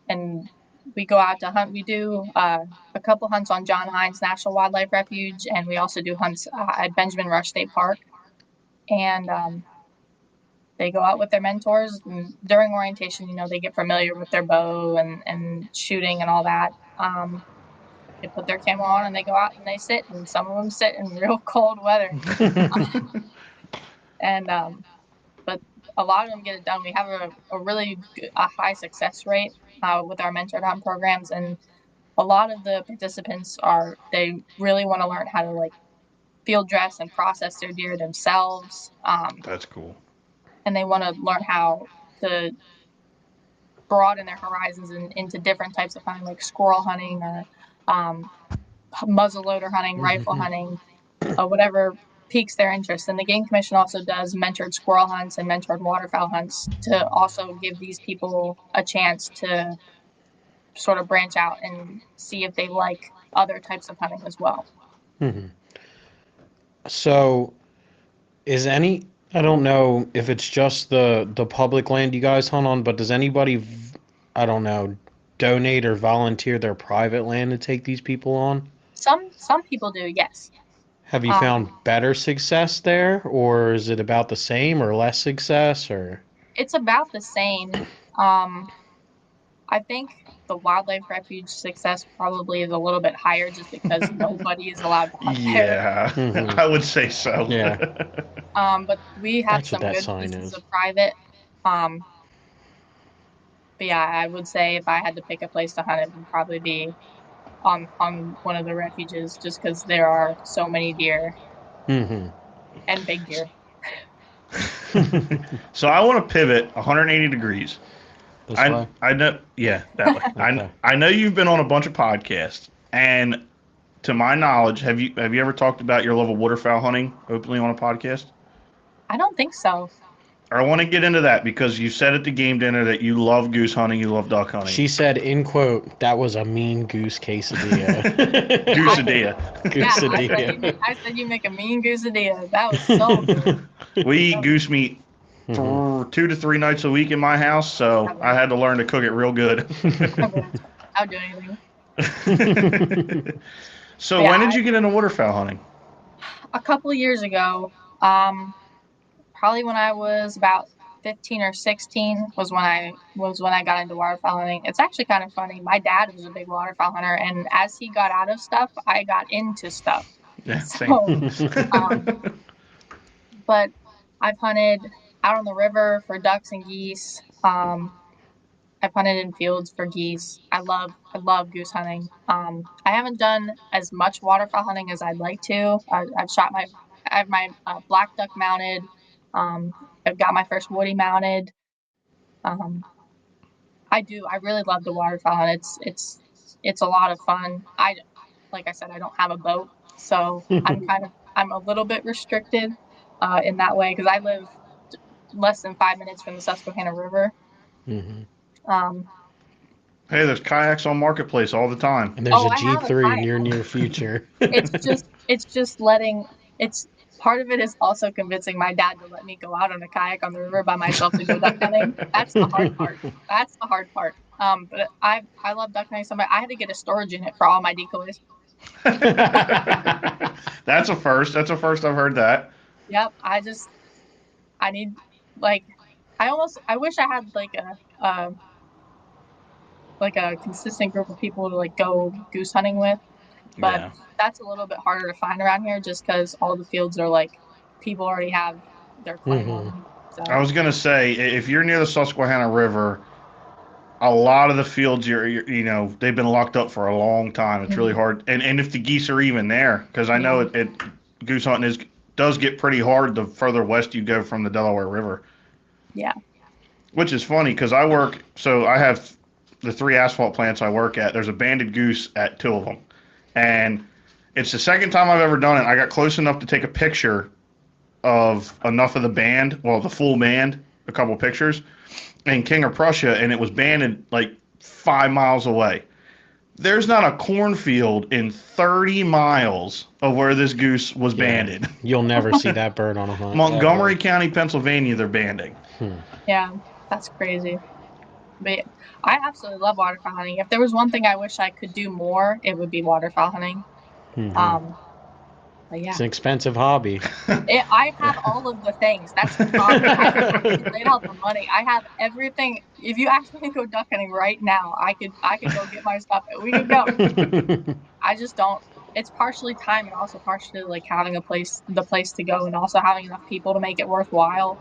we go out to hunt. We do a couple hunts on John Hines National Wildlife Refuge, and we also do hunts at Benjamin Rush State Park. And they go out with their mentors, and during orientation, they get familiar with their bow and shooting and all that. They put their camo on and they go out and they sit, and some of them sit in real cold weather. But a lot of them get it done. We have a really high success rate with our mentored hunt programs, and a lot of the participants they really want to learn how to like field dress and process their deer themselves. That's cool. And they want to learn how to broaden their horizons into different types of hunting, like squirrel hunting or muzzleloader hunting, rifle hunting, whatever piques their interest. And the Game Commission also does mentored squirrel hunts and mentored waterfowl hunts to also give these people a chance to sort of branch out and see if they like other types of hunting as well. So I don't know if it's just the public land you guys hunt on, but does anybody, I don't know, donate or volunteer their private land to take these people on? Some people do, yes. Have you found better success there, or is it about the same or less success, or? It's about the same. I think the wildlife refuge success probably is a little bit higher just because nobody is allowed to hunt there. Yeah, I would say so. Yeah. But we have That's some what that good sign pieces is. of private. But yeah, I would say if I had to pick a place to hunt, it would probably be on one of the refuges, just because there are so many deer and big deer. So I want to pivot 180 degrees. This way? I know, yeah, that way. Okay. I know you've been on a bunch of podcasts, and to my knowledge, have you ever talked about your love of waterfowl hunting openly on a podcast? I don't think so. I want to get into that because you said at the game dinner that you love goose hunting, you love duck hunting. She said, in quote, that was a mean goose quesadilla. Goosadilla. Goosadilla. I said you make a mean goosadilla. That was so good. We eat goose meat 2 to 3 nights a week in my house, so I had to learn to cook it real good. I'll do anything. So when did you get into waterfowl hunting? A couple of years ago. Probably when I was about 15 or 16 was when I got into waterfowl hunting. It's actually kind of funny. My dad was a big waterfowl hunter, and as he got out of stuff, I got into stuff. Yeah, same. But I've hunted out on the river for ducks and geese. I've hunted in fields for geese. I love goose hunting. I haven't done as much waterfowl hunting as I'd like to. I have my black duck mounted. I've got my first woody mounted. I really love the waterfowl, and it's a lot of fun. Like I said, I don't have a boat, so I'm a little bit restricted in that way because I live less than 5 minutes from the Susquehanna River. Hey, there's kayaks on Marketplace all the time. And there's a G3 in your near future. It's just part of it is also convincing my dad to let me go out on a kayak on the river by myself to go duck hunting. That's the hard part. But I love duck hunting so much. I had to get a storage unit for all my decoys. That's a first. I've heard that. Yep. I need I wish I had like a consistent group of people to like go goose hunting with, but that's a little bit harder to find around here just because all the fields are like people already have their claim on them. So. I was gonna say if you're near the Susquehanna River, a lot of the fields they've been locked up for a long time. It's really Mhm. hard, and if the geese are even there, because I know Yeah. it goose hunting does get pretty hard the further west you go from the Delaware River. Yeah. Which is funny because I have the 3 asphalt plants I work at. There's a banded goose at 2 of them, and it's the second time I've ever done it. I got close enough to take a picture of enough of the band, well, the full band, a couple pictures, in King of Prussia, and it was banded like 5 miles away. There's not a cornfield in 30 miles of where this goose was Yeah. banded. You'll never see that bird on a hunt. Montgomery ever. County, Pennsylvania, they're banding. Yeah. That's crazy. But I absolutely love waterfowl hunting. If there was one thing I wish I could do more, it would be waterfowl hunting. But yeah, It's an expensive hobby. I have all of the things. That's the problem. I have laid out the money. I have everything. If you ask me to go duck hunting right now, I could go get my stuff and we could go. I just don't. It's partially time and also partially like having the place to go, and also having enough people to make it worthwhile.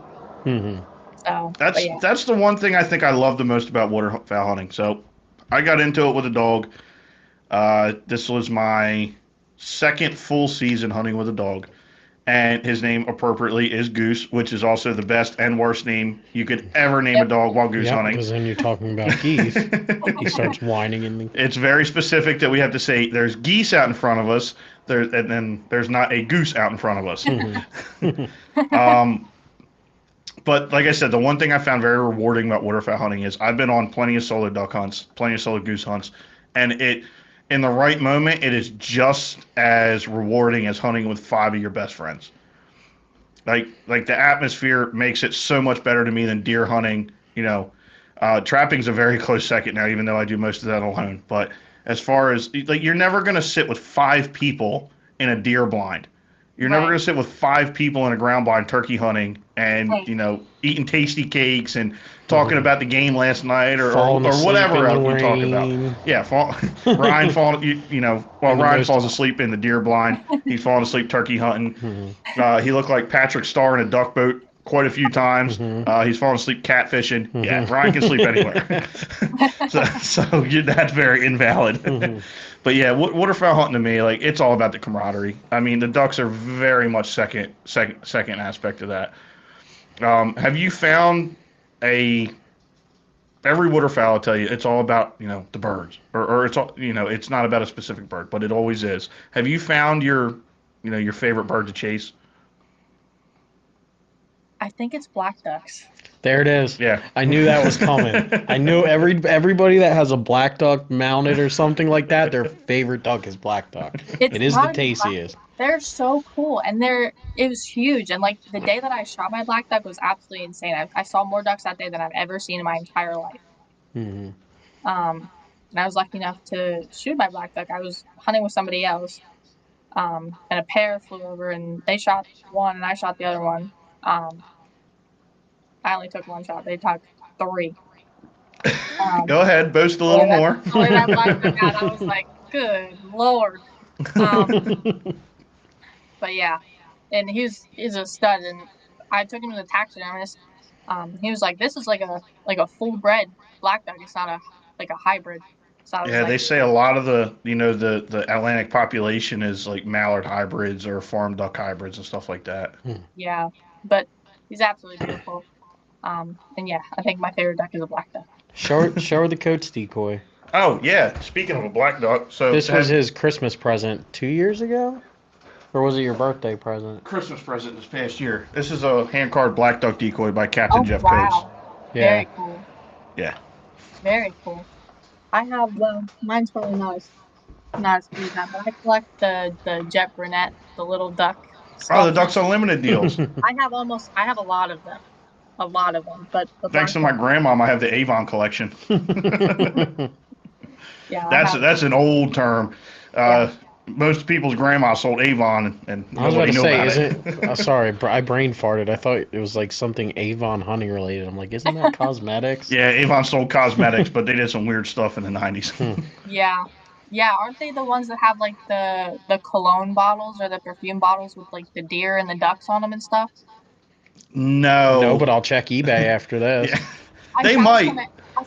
So, but yeah. That's the one thing I think I love the most about waterfowl hunting. So I got into it with a dog. This was my second full season hunting with a dog, and his name appropriately is Goose, which is also the best and worst name you could ever name a dog while goose hunting. Because then you're talking about geese. He starts whining in the. It's very specific that we have to say there's geese out in front of us, and then there's not a goose out in front of us. But like I said, the one thing I found very rewarding about waterfowl hunting is I've been on plenty of solo duck hunts, plenty of solo goose hunts, and in the right moment, it is just as rewarding as hunting with 5 of your best friends. Like the atmosphere makes it so much better to me than deer hunting. Trapping's a very close second now, even though I do most of that alone. But as far as you're never gonna sit with 5 people in a deer blind. You're never going to sit with 5 people in a ground blind turkey hunting and, eating tasty cakes and talking about the game last night or whatever else you talk about. Yeah, Ryan Ryan falls asleep in the deer blind. He's falling asleep turkey hunting. He looked like Patrick Starr in a duck boat quite a few times. He's fallen asleep catfishing. Yeah, Ryan can sleep anywhere. so that's very invalid. But yeah, waterfowl hunting to me, it's all about the camaraderie. I mean, the ducks are very much second aspect of that. Have you found every waterfowl will tell you it's all about the birds, or it's all it's not about a specific bird, but it always is. Have you found your favorite bird to chase? I think it's black ducks. There it is. Yeah. I knew that was coming. I knew everybody that has a black duck mounted or something like that, their favorite duck is black duck. It is the tastiest. They're so cool, and it was huge. And the day that I shot my black duck was absolutely insane. I saw more ducks that day than I've ever seen in my entire life. And I was lucky enough to shoot my black duck. I was hunting with somebody else, and a pair flew over, and they shot one, and I shot the other one. I only took one shot. They took 3. Go ahead, boast a little more. That black duck out, I was like, good Lord. But yeah, and he's a stud, and I took him to the taxidermist. He was like, "This is like a full bred black duck. It's not a hybrid." So they say a lot of the the Atlantic population is like mallard hybrids or farm duck hybrids and stuff like that. Yeah, but he's absolutely beautiful. And yeah, I think my favorite duck is a black duck. Show her the coats decoy. Oh yeah, speaking of a black duck, so this was his Christmas present 2 years ago, or was it your birthday present? Christmas present this past year. This is a hand-carved black duck decoy by Captain Jeff wow. Coates. Yeah. Very cool. Yeah. Very cool. I have mine's probably not as good as that, but I collect the Jet Brunette, the little duck. Oh, the Ducks Unlimited deals. I have a lot of them. But Thanks to my grandmom, I have the Avon collection. Yeah, that's an old term. Most people's grandma sold Avon, and I was about to say, is it? Sorry, I brain farted. I thought it was like something Avon hunting related. I'm like, isn't that cosmetics? Yeah, Avon sold cosmetics, but they did some weird stuff in the 90s. Yeah. Yeah, aren't they the ones that have like the cologne bottles or the perfume bottles with like the deer and the ducks on them and stuff? No, but I'll check eBay after this. Yeah. I found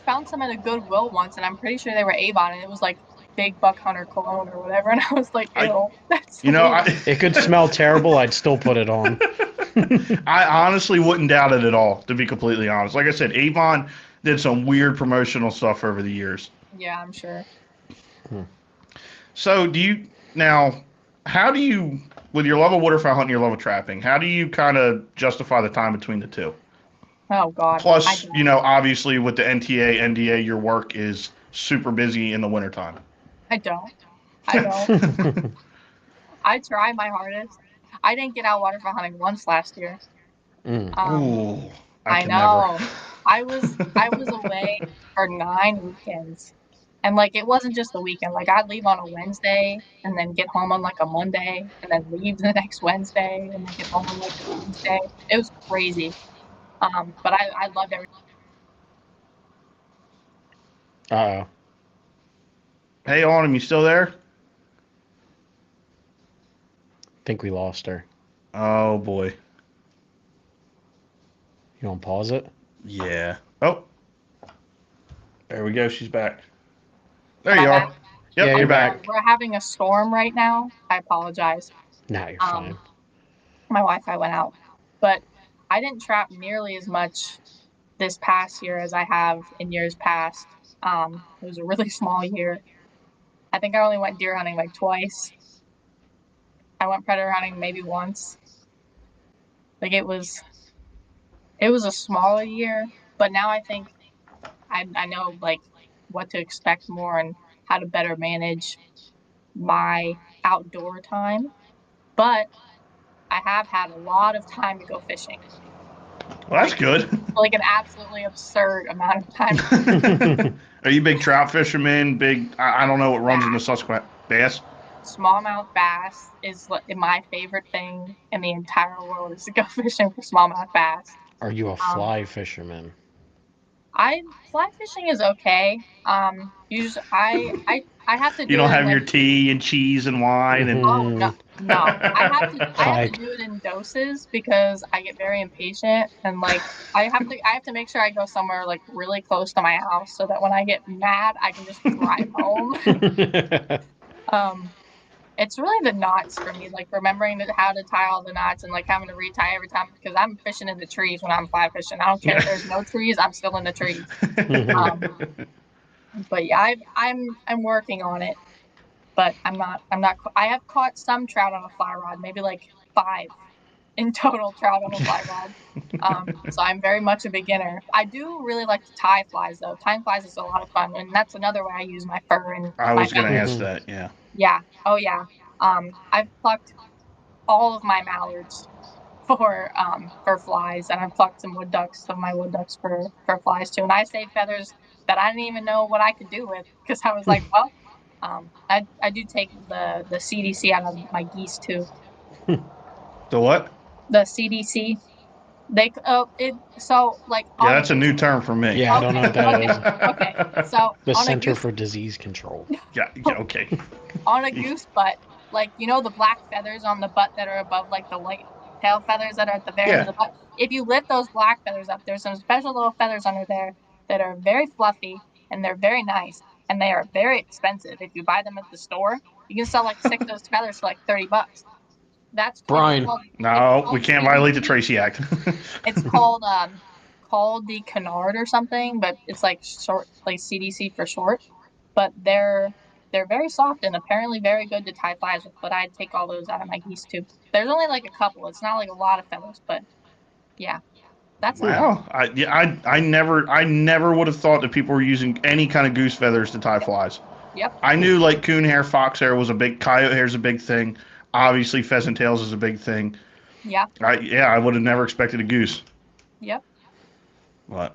found some at a Goodwill once, and I'm pretty sure they were Avon, and it was like Big Buck Hunter cologne or whatever, and I was like, ew, that's weird. It could smell terrible. I'd still put it on. I honestly wouldn't doubt it at all, to be completely honest. Like I said, Avon did some weird promotional stuff over the years. Yeah, I'm sure. So how do you, with your love of waterfowl hunting, your love of trapping, how do you kind of justify the time between the two? Oh, God. Plus, obviously with the NTA, NDA, your work is super busy in the wintertime. I don't. I try my hardest. I didn't get out waterfowl hunting once last year. Ooh, I know. never. I was away for 9 weekends. And like it wasn't just the weekend. Like I'd leave on a Wednesday and then get home on like a Monday and then leave the next Wednesday and then get home on like a Tuesday. It was crazy. But I loved every. Uh-oh. Hey, Autumn, you still there? I think we lost her. Oh boy. You want to pause it? Yeah. Oh. There we go. She's back. There you are. Back? Yep, Yeah, you're you're back. We're having a storm right now. I apologize. No, you're fine. My Wi-Fi went out, but I didn't trap nearly as much this past year as I have in years past. It was a really small year. I think I only went deer hunting like twice. I went predator hunting maybe once. Like it was a smaller year, but now I think I know like what to expect more and how to better manage my outdoor time. But I have had a lot of time to go fishing. Well, that's good. Like an absolutely absurd amount of time. Are you big trout fisherman? Big, I don't know what runs in the Susquehanna. Bass? Smallmouth bass is my favorite thing in the entire world is to go fishing for smallmouth bass. Are you a fly fisherman? Fly fishing is okay. Usually I have to do You don't it in have like, your tea and cheese and wine and. oh no. I have to do it in doses because I get very impatient and like I have to make sure I go somewhere like really close to my house so that when I get mad I can just drive home. It's really the knots for me, like remembering how to tie all the knots and like having to retie every time because I'm fishing in the trees when I'm fly fishing. I don't care if there's no trees, I'm still in the trees. But yeah, I'm working on it, but I'm not. I have caught some trout on a fly rod, maybe like 5 in total trout on a fly rod. So I'm very much a beginner. I do really like to tie flies though. Tying flies is a lot of fun, and that's another way I use my fur and I my was going to feathers. ask that, yeah. Yeah. Oh yeah. I've plucked all of my mallards for flies, and I've plucked some wood ducks of my wood ducks for flies too. And I saved feathers that I didn't even know what I could do with because I was like, well, I do take the CDC out of my geese too. The what? The CDC. They so like Yeah, that's a new term for me. Yeah, I don't know what that is. Okay, so The on Center for Disease Control. Yeah, okay. On a goose butt, like the black feathers on the butt that are above like the light tail feathers that are at the very end of the butt. If you lift those black feathers up, there's some special little feathers under there that are very fluffy and they're very nice and they are very expensive. If you buy them at the store, you can sell like 6 of those feathers for like $30. That's Brian. No, we can't violate the Tracy Act. It's called the canard or something, but it's like short, like CDC for short. But they're very soft and apparently very good to tie flies with. But I'd take all those out of my geese too. There's only like a couple. It's not like a lot of feathers, but yeah, that's wow. I never would have thought that people were using any kind of goose feathers to tie flies. Yep. I knew like coon hair, fox hair was a big, coyote hair is a big thing. Obviously, pheasant tails is a big thing. Yeah. I would have never expected a goose. Yep. What?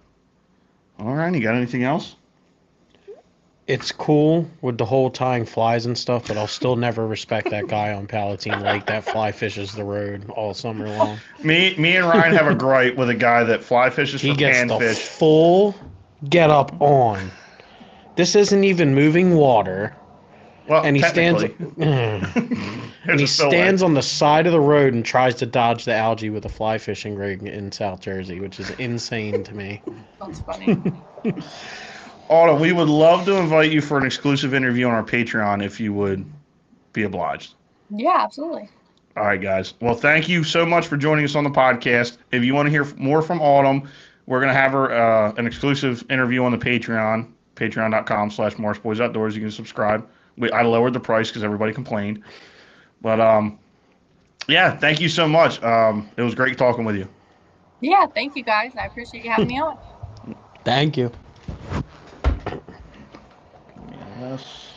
All right, you got anything else? It's cool with the whole tying flies and stuff, but I'll still never respect that guy on Palatine Lake that fly fishes the road all summer long. Me and Ryan have a gripe with a guy that fly fishes for panfish. He gets the full get up on. This isn't even moving water. Well, and he stands on the side of the road and tries to dodge the algae with a fly fishing rig in South Jersey, which is insane to me. That's funny. Autumn, we would love to invite you for an exclusive interview on our Patreon if you would be obliged. Yeah, absolutely. All right, guys. Well, thank you so much for joining us on the podcast. If you want to hear more from Autumn, we're going to have her an exclusive interview on the Patreon, patreon.com/MarshBoysOutdoors. You can subscribe. I lowered the price because everybody complained. But, yeah, thank you so much. It was great talking with you. Yeah, thank you guys. I appreciate you having me on. Thank you. Yes.